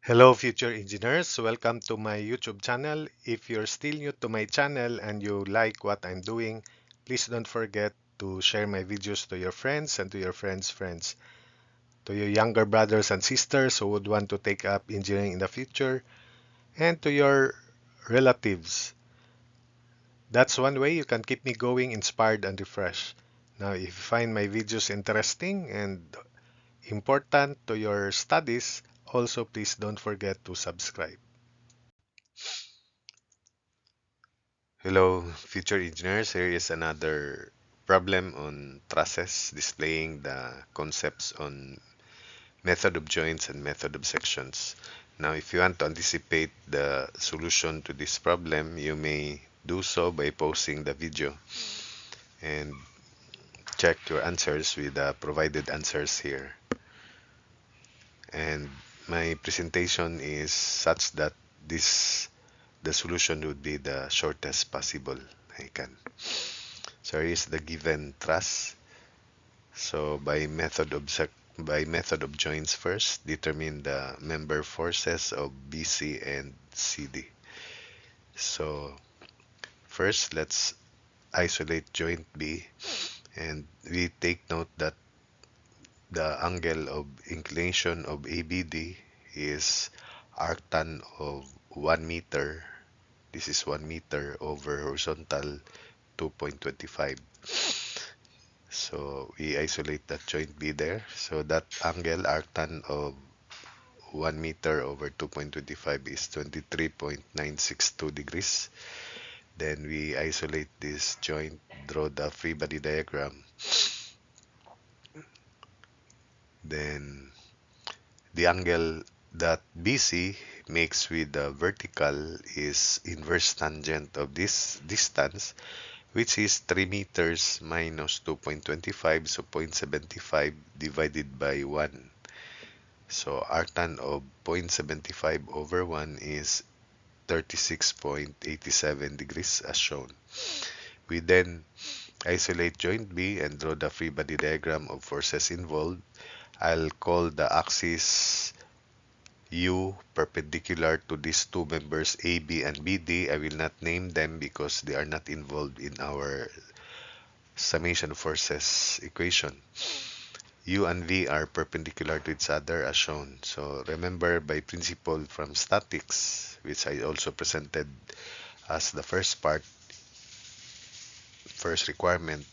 Hello, future engineers. Welcome to my YouTube channel. If you're still new to my channel and you like what I'm doing, please don't forget to share my videos to your friends and to your friends' friends, to your younger brothers and sisters who would want to take up engineering in the future, and to your relatives. That's one way you can keep me going, inspired, and refreshed. Now, if you find my videos interesting and important to your studies, also please don't forget to subscribe. Hello, future engineers. Here is another problem on trusses displaying the concepts on method of joints and method of sections. Now, if you want to anticipate the solution to this problem, you may do so by pausing the video and check your answers with the provided answers here. And my presentation is such that this the solution would be the shortest possible I can. So here is the given truss. So by method of joints first, determine the member forces of BC and CD. So first, let's isolate joint B, and we take note that the angle of inclination of ABD is arctan of 1 meter. This is 1 meter over horizontal 2.25. So we isolate that joint B there. So that angle arctan of 1 meter over 2.25 is 23.962 degrees. Then we isolate this joint, draw the free body diagram. Then the angle that BC makes with the vertical is inverse tangent of this distance, which is 3 meters minus 2.25, so 0.75 divided by 1. So arctan of 0.75 over 1 is 36.87 degrees as shown. We then isolate joint B and draw the free body diagram of forces involved. I'll call the axis U perpendicular to these two members AB and BD. I will not name them because they are not involved in our summation forces equation. U and V are perpendicular to each other as shown. So remember by principle from statics, which I also presented as the first requirement,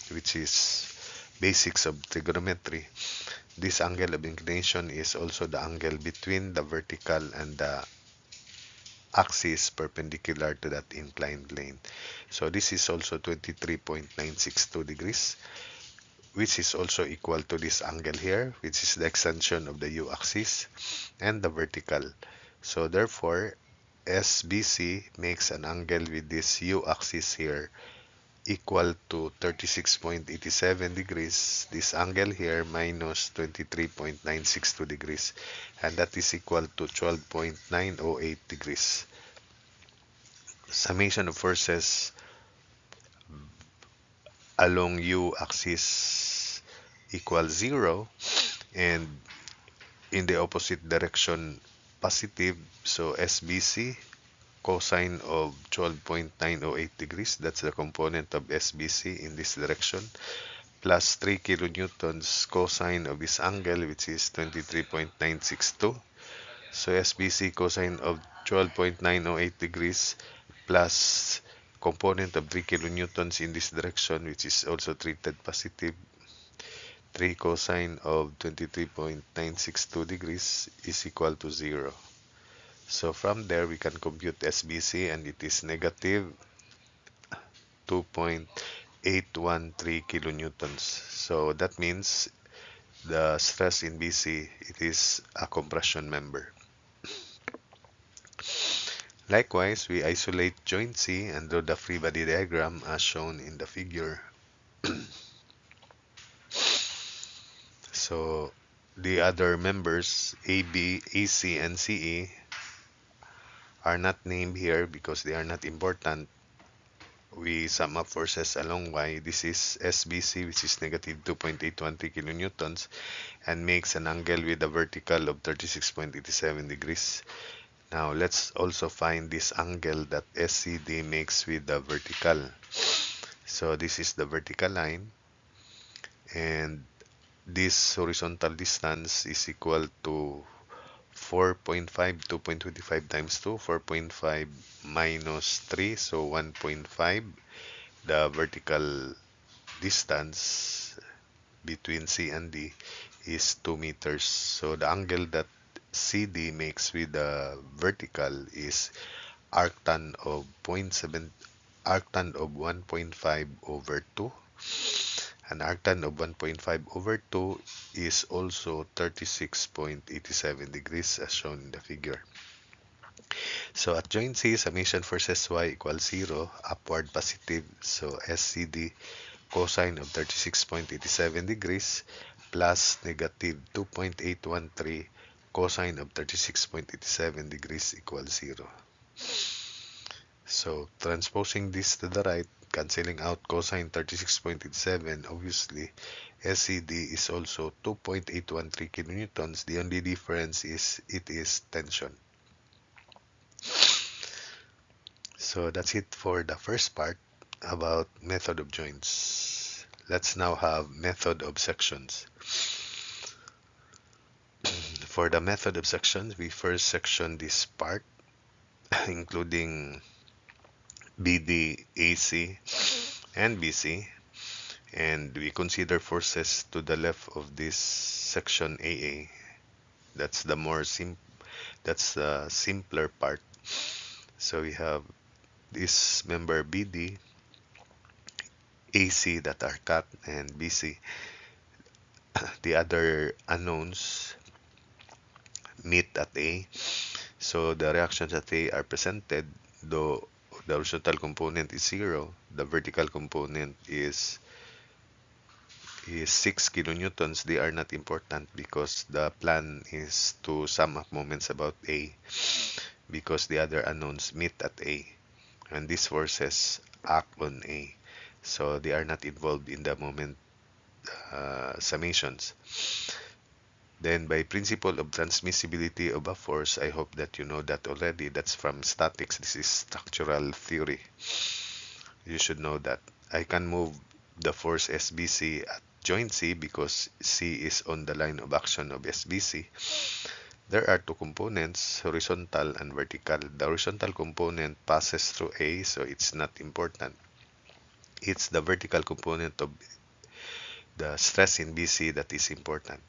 which is basics of trigonometry. This angle of inclination is also the angle between the vertical and the axis perpendicular to that inclined plane. So this is also 23.962 degrees, which is also equal to this angle here, which is the extension of the u-axis and the vertical. So therefore, SBC makes an angle with this u-axis here equal to 36.87 degrees, this angle here minus 23.962 degrees, and that is equal to 12.908 degrees. Summation of forces along u-axis equals 0, and in the opposite direction positive, so SBC cosine of 12.908 degrees, that's the component of SBC in this direction, plus 3 kilonewtons cosine of this angle, which is 23.962. So SBC cosine of 12.908 degrees plus component of 3 kilonewtons in this direction, which is also treated positive, 3 cosine of 23.962 degrees is equal to 0. So from there, we can compute SBC, and it is negative 2.813 kilonewtons. So that means the stress in BC, it is a compression member. Likewise, we isolate joint C and draw the free body diagram as shown in the figure. So the other members AB, AC, and CE are not named here because they are not important. we sum up forces along Y. This is SBC, which is negative 2.813 kilonewtons, and makes an angle with a vertical of 36.87 degrees. Now, let's also find this angle that SCD makes with the vertical. So, this is the vertical line, and this horizontal distance is equal to 4.5, 2.25 times 2, 4.5 minus 3, so 1.5. The vertical distance between C and D is 2 meters. So the angle that CD makes with the vertical is arctan of 1.5 over 2. An arctan of 1.5 over 2 is also 36.87 degrees as shown in the figure. So at joint C, summation forces Y equals 0, upward positive. So SCD cosine of 36.87 degrees plus negative 2.813 cosine of 36.87 degrees equals 0. So transposing this to the right, cancelling out cosine 36.87, obviously SCD is also 2.813 kilonewtons. The only difference is it is tension. So that's it for the first part about method of joints. Let's now have method of sections. For the method of sections, we first section this part, including BD, AC, and BC, and we consider forces to the left of this section AA. That's the simpler part. So we have this member BD, AC that are cut, and BC. The other unknowns meet at A. So the reactions at A are presented, though the horizontal component is 0, the vertical component is 6 kilonewtons. They are not important because the plan is to sum up moments about A, because the other unknowns meet at A, and these forces act on A. So they are not involved in the moment summations. Then by principle of transmissibility of a force, I hope that you know that already. That's from statics. This is structural theory. You should know that. I can move the force SBC at joint C because C is on the line of action of SBC. There are two components, horizontal and vertical. The horizontal component passes through A, so it's not important. It's the vertical component of the stress in BC that is important.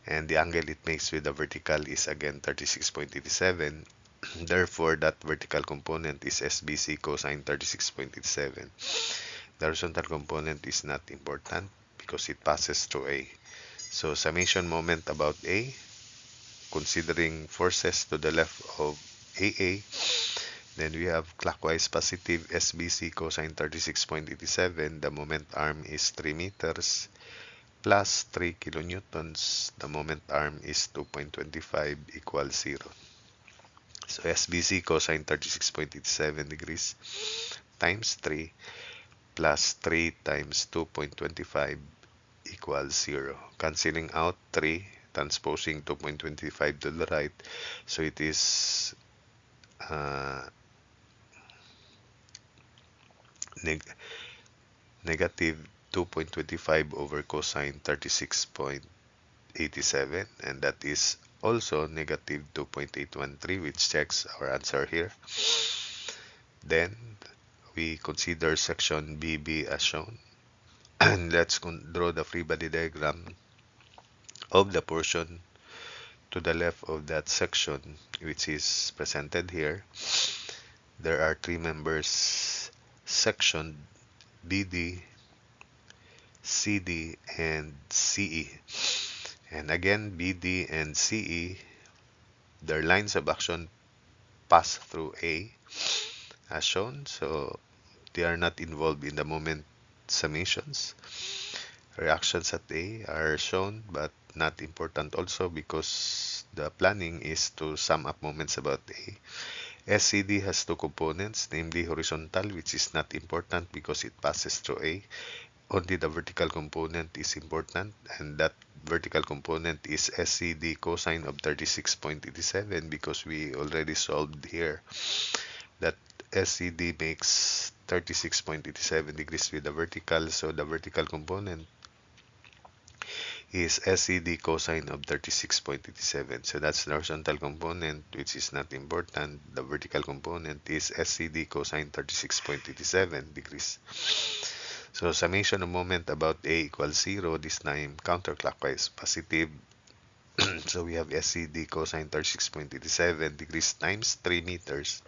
And the angle it makes with the vertical is again 36.87. Therefore, that vertical component is SBC cosine 36.87. The horizontal component is not important because it passes through A. So summation moment about A, considering forces to the left of AA, then we have clockwise positive SBC cosine 36.87. The moment arm is 3 meters. Plus 3 kilonewtons, the moment arm is 2.25 equals 0. So SBC cosine 36.87 degrees times 3 plus 3 times 2.25 equals 0. Cancelling out 3, transposing 2.25 to the right, so it is negative 2.25 over cosine 36.87, and that is also negative 2.813, which checks our answer here. Then we consider section BB as shown. And let's draw the free body diagram of the portion to the left of that section, which is presented here. There are three members: section BD, CD, and CE. And again, BD and CE, their lines of action pass through A as shown, so they are not involved in the moment summations. Reactions at A are shown but not important also because the planning is to sum up moments about A. SCD has two components, namely horizontal, which is not important because it passes through A. Only the vertical component is important, and that vertical component is SCD cosine of 36.87 because we already solved here that SCD makes 36.87 degrees with the vertical, so the vertical component is SCD cosine of 36.87. So that's the horizontal component, which is not important. The vertical component is SCD cosine 36.87 degrees. So summation of moment about A equals 0, this time counterclockwise positive. So we have SCD cosine 36.87 degrees times 3 meters.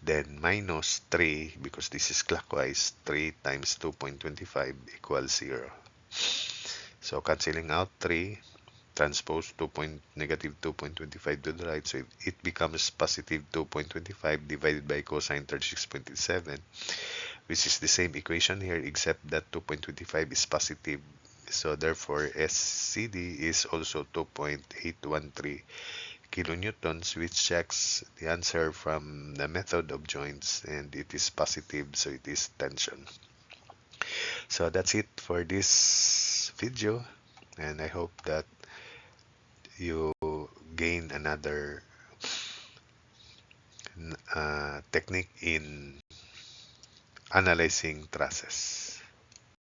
Then minus 3, because this is clockwise, 3 times 2.25 equals 0. So cancelling out 3, transpose negative 2.25 to the right, so it becomes positive 2.25 divided by cosine 36.87, which is the same equation here except that 2.25 is positive. So therefore SCD is also 2.813 kilonewtons, which checks the answer from the method of joints, and it is positive, so it is tension. So that's it for this video, and I hope that you gain another technique in analyzing trusses.